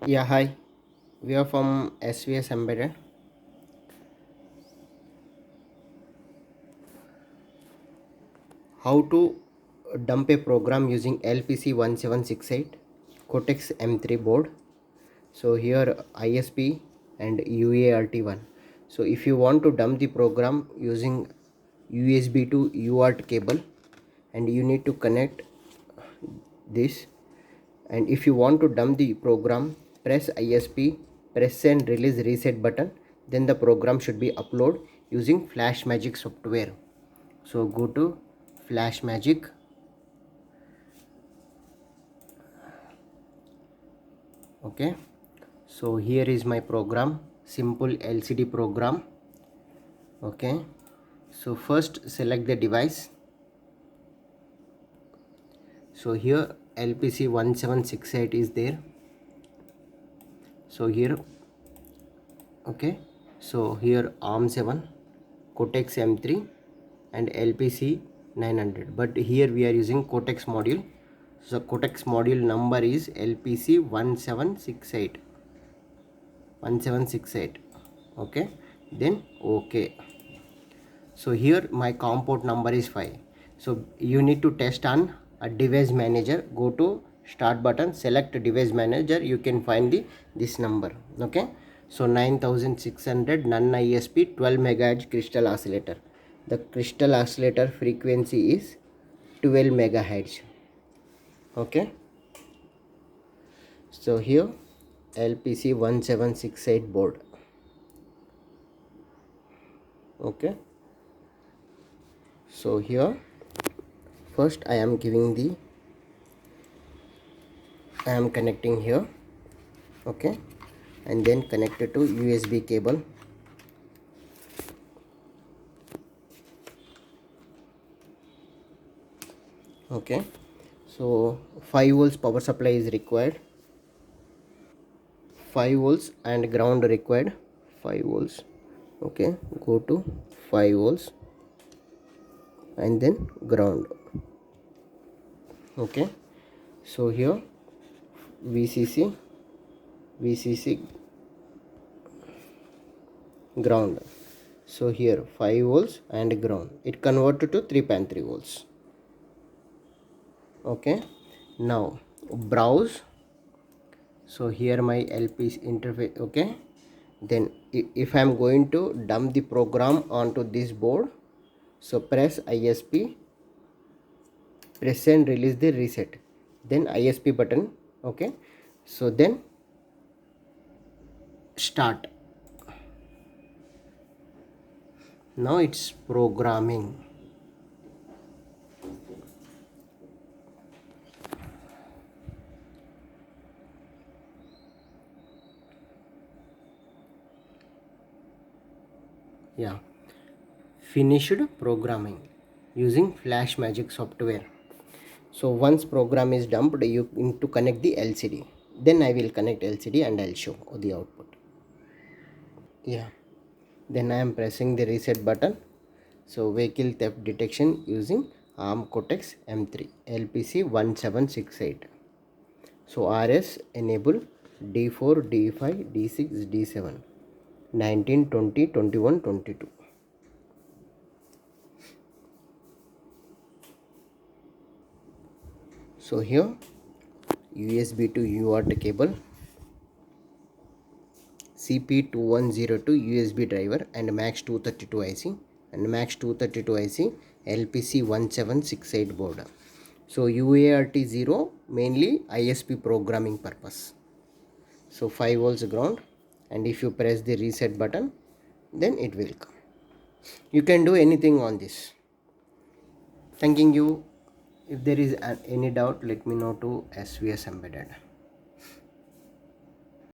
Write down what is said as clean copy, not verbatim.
Yeah, hi. We are from SVS Embedded. How to dump a program using LPC1768 Cortex M3 board. So here ISP and UART1. So if you want to dump the program using USB to UART cable, and you need to connect this, and if you want to dump the program, press ISP, press and release reset button, then the program should be uploaded using FlashMagic software. So go to FlashMagic. Okay, so here is my program, simple LCD program. Okay, so first select the device. So here LPC1768 is there. So here, okay, so here ARM7, Cortex M3 and LPC 900, but here we are using Cortex module. So Cortex module number is LPC 1768. Okay, then okay. So here my COM port number is 5. So you need to test on a device manager. Go to start button, select device manager, you can find this number. Okay, so 9600 non ISP 12 megahertz crystal oscillator. The crystal oscillator frequency is 12 megahertz. Okay, so here LPC 1768 board. Okay, so here first I am connecting here. Okay, and then connected to USB cable. Okay, so 5 volts power supply is required, 5 volts and ground required, 5 volts. Okay, go to 5 volts and then ground. Okay, so here VCC ground. So here 5 volts and ground, it converted to 3.3 volts. Okay, now browse. So here my LP interface. Okay, then if I am going to dump the program onto this board, so press ISP, press and release the reset, then ISP button. Okay, so then start. Now it's programming. Yeah, finished programming using FlashMagic software. So once program is dumped, you need to connect the LCD. Then I will connect LCD and I'll show the output. Yeah, then I am pressing the reset button. So vehicle theft detection using ARM Cortex M3 LPC 1768. So RS enable D4, D5, D6, D7, 19, 20, 21, 22. So here USB to UART cable, CP2102 USB driver and MAX 232 IC and MAX 232 IC LPC 1768 board. So UART 0 mainly ISP programming purpose. So 5 volts ground, and if you press the reset button, then it will come. You can do anything on this. Thanking you. If there is any doubt, let me know to SVS Embedded.